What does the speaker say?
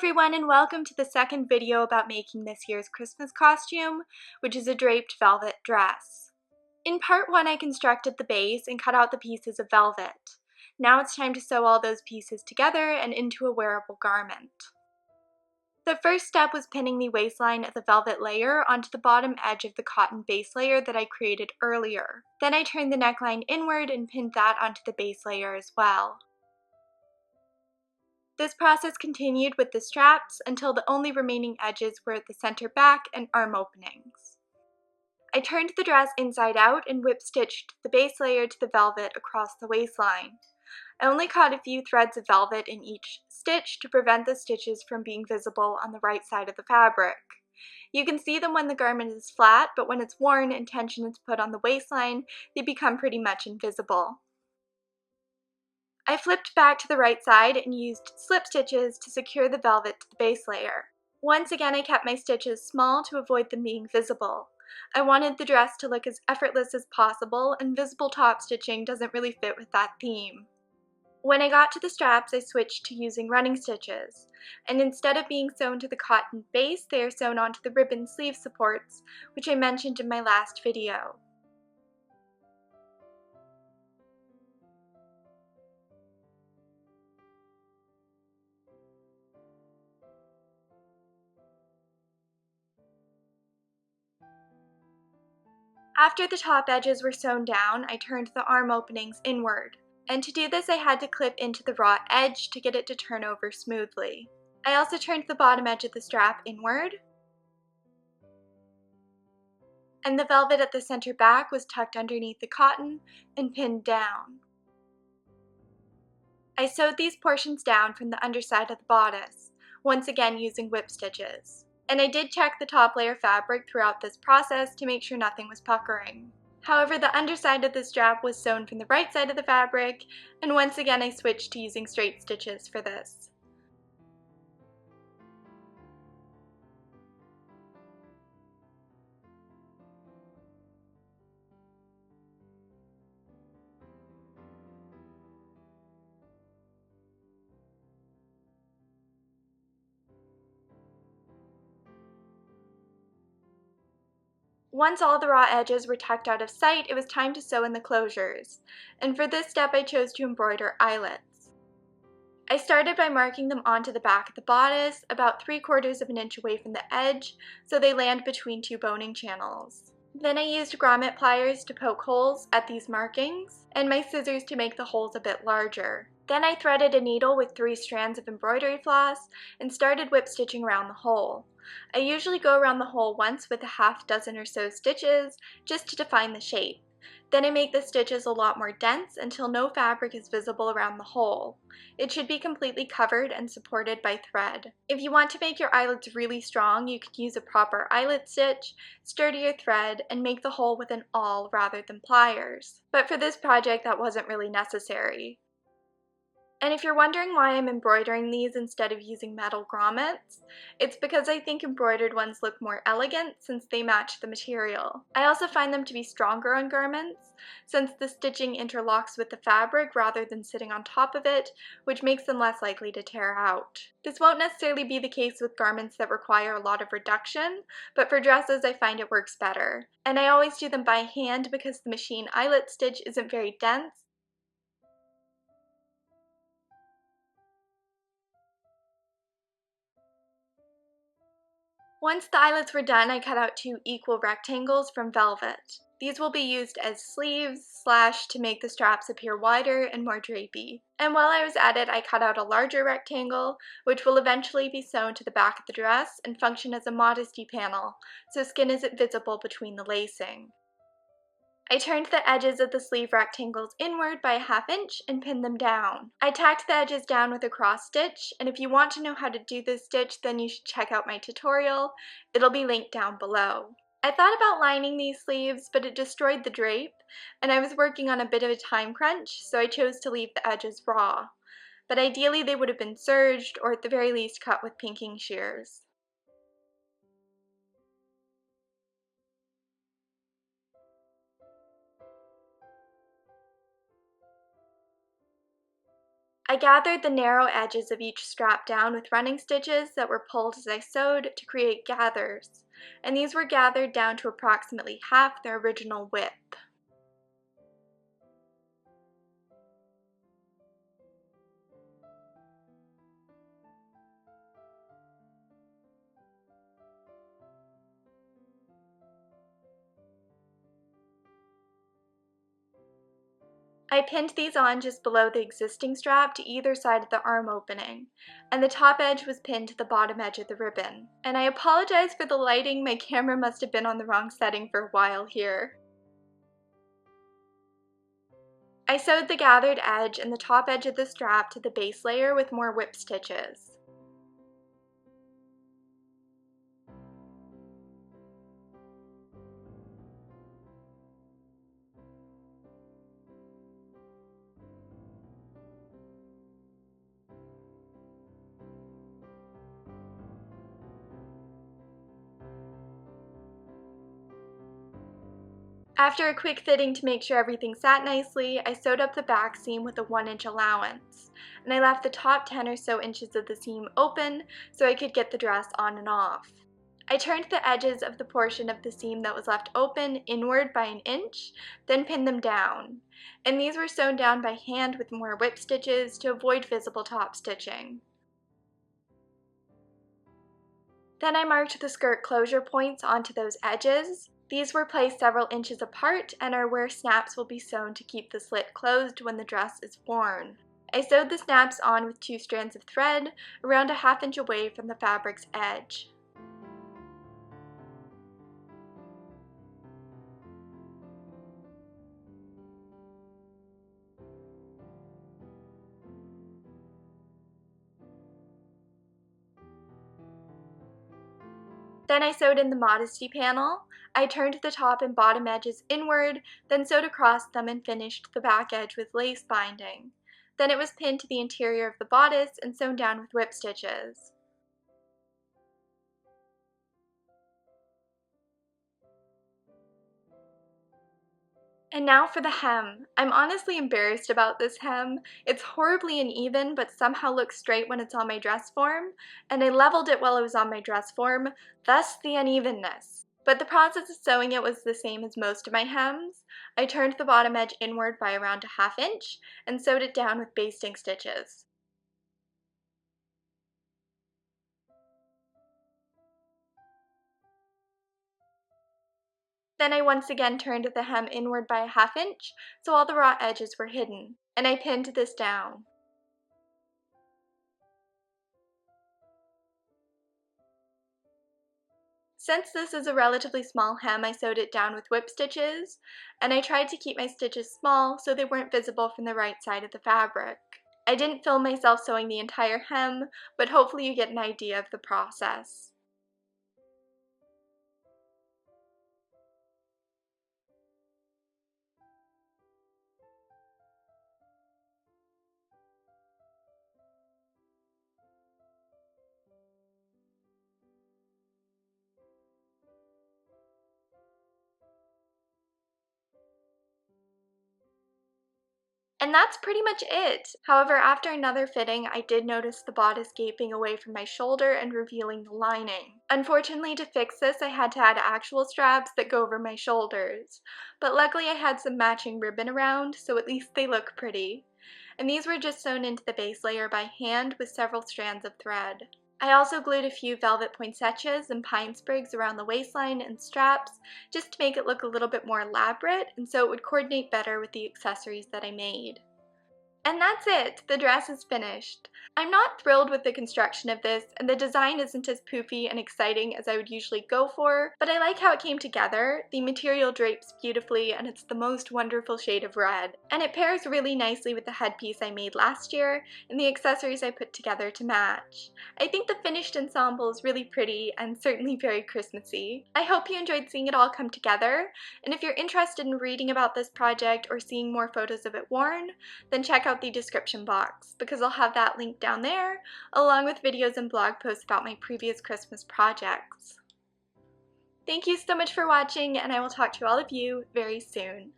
everyone, and welcome to the second video about making this year's Christmas costume, which is a draped velvet dress. In part 1 I constructed the base and cut out the pieces of velvet. Now it's time to sew all those pieces together and into a wearable garment. The first step was pinning the waistline of the velvet layer onto the bottom edge of the cotton base layer that I created earlier. Then I turned the neckline inward and pinned that onto the base layer as well. This process continued with the straps until the only remaining edges were at the center back and arm openings. I turned the dress inside out and whip stitched the base layer to the velvet across the waistline. I only caught a few threads of velvet in each stitch to prevent the stitches from being visible on the right side of the fabric. You can see them when the garment is flat, but when it's worn and tension is put on the waistline, they become pretty much invisible. I flipped back to the right side and used slip stitches to secure the velvet to the base layer. Once again I kept my stitches small to avoid them being visible. I wanted the dress to look as effortless as possible, and visible top stitching doesn't really fit with that theme. When I got to the straps I switched to using running stitches, and instead of being sewn to the cotton base they are sewn onto the ribbon sleeve supports, which I mentioned in my last video. After the top edges were sewn down, I turned the arm openings inward, and to do this I had to clip into the raw edge to get it to turn over smoothly. I also turned the bottom edge of the strap inward, and the velvet at the center back was tucked underneath the cotton and pinned down. I sewed these portions down from the underside of the bodice, once again using whip stitches. And I did check the top layer fabric throughout this process to make sure nothing was puckering. However, the underside of the strap was sewn from the right side of the fabric, and once again I switched to using straight stitches for this. Once all the raw edges were tucked out of sight, it was time to sew in the closures, and for this step I chose to embroider eyelets. I started by marking them onto the back of the bodice, about 3/4 of an inch away from the edge, so they land between two boning channels. Then I used grommet pliers to poke holes at these markings, and my scissors to make the holes a bit larger. Then I threaded a needle with 3 strands of embroidery floss and started whip stitching around the hole. I usually go around the hole once with a half dozen or so stitches just to define the shape. Then I make the stitches a lot more dense until no fabric is visible around the hole. It should be completely covered and supported by thread. If you want to make your eyelets really strong, you can use a proper eyelet stitch, sturdier thread, and make the hole with an awl rather than pliers. But for this project that wasn't really necessary. And if you're wondering why I'm embroidering these instead of using metal grommets, it's because I think embroidered ones look more elegant since they match the material. I also find them to be stronger on garments, since the stitching interlocks with the fabric rather than sitting on top of it, which makes them less likely to tear out. This won't necessarily be the case with garments that require a lot of reduction, but for dresses I find it works better. And I always do them by hand because the machine eyelet stitch isn't very dense. Once the eyelets were done, I cut out 2 equal rectangles from velvet. These will be used as sleeves / to make the straps appear wider and more drapey. And while I was at it, I cut out a larger rectangle, which will eventually be sewn to the back of the dress and function as a modesty panel, so skin isn't visible between the lacing. I turned the edges of the sleeve rectangles inward by a ½ inch and pinned them down. I tacked the edges down with a cross stitch, and if you want to know how to do this stitch, then you should check out my tutorial. It'll be linked down below. I thought about lining these sleeves, but it destroyed the drape, and I was working on a bit of a time crunch, so I chose to leave the edges raw. But ideally they would have been serged, or at the very least cut with pinking shears. I gathered the narrow edges of each strap down with running stitches that were pulled as I sewed to create gathers, and these were gathered down to approximately half their original width. I pinned these on just below the existing strap to either side of the arm opening, and the top edge was pinned to the bottom edge of the ribbon. And I apologize for the lighting, my camera must have been on the wrong setting for a while here. I sewed the gathered edge and the top edge of the strap to the base layer with more whip stitches. After a quick fitting to make sure everything sat nicely, I sewed up the back seam with a 1-inch allowance, and I left the top 10 or so inches of the seam open so I could get the dress on and off. I turned the edges of the portion of the seam that was left open inward by 1 inch, then pinned them down, and these were sewn down by hand with more whip stitches to avoid visible top stitching. Then I marked the skirt closure points onto those edges. These were placed several inches apart and are where snaps will be sewn to keep the slit closed when the dress is worn. I sewed the snaps on with 2 strands of thread around a 1/2 inch away from the fabric's edge. Then I sewed in the modesty panel. I turned the top and bottom edges inward, then sewed across them and finished the back edge with lace binding. Then it was pinned to the interior of the bodice and sewn down with whip stitches. And now for the hem. I'm honestly embarrassed about this hem. It's horribly uneven, but somehow looks straight when it's on my dress form, and I leveled it while it was on my dress form, thus the unevenness. But the process of sewing it was the same as most of my hems. I turned the bottom edge inward by around a 1/2 inch and sewed it down with basting stitches. Then I once again turned the hem inward by a 1/2 inch, so all the raw edges were hidden, and I pinned this down. Since this is a relatively small hem, I sewed it down with whip stitches, and I tried to keep my stitches small so they weren't visible from the right side of the fabric. I didn't film myself sewing the entire hem, but hopefully you get an idea of the process. And that's pretty much it. However, after another fitting, I did notice the bodice gaping away from my shoulder and revealing the lining. Unfortunately, to fix this, I had to add actual straps that go over my shoulders. But luckily I had some matching ribbon around, so at least they look pretty. And these were just sewn into the base layer by hand with several strands of thread. I also glued a few velvet poinsettias and pine sprigs around the waistline and straps just to make it look a little bit more elaborate and so it would coordinate better with the accessories that I made. And that's it! The dress is finished. I'm not thrilled with the construction of this, and the design isn't as poofy and exciting as I would usually go for, but I like how it came together. The material drapes beautifully, and it's the most wonderful shade of red. And it pairs really nicely with the headpiece I made last year, and the accessories I put together to match. I think the finished ensemble is really pretty, and certainly very Christmassy. I hope you enjoyed seeing it all come together, and if you're interested in reading about this project or seeing more photos of it worn, then check out the description box, because I'll have that link down there, along with videos and blog posts about my previous Christmas projects. Thank you so much for watching, and I will talk to all of you very soon.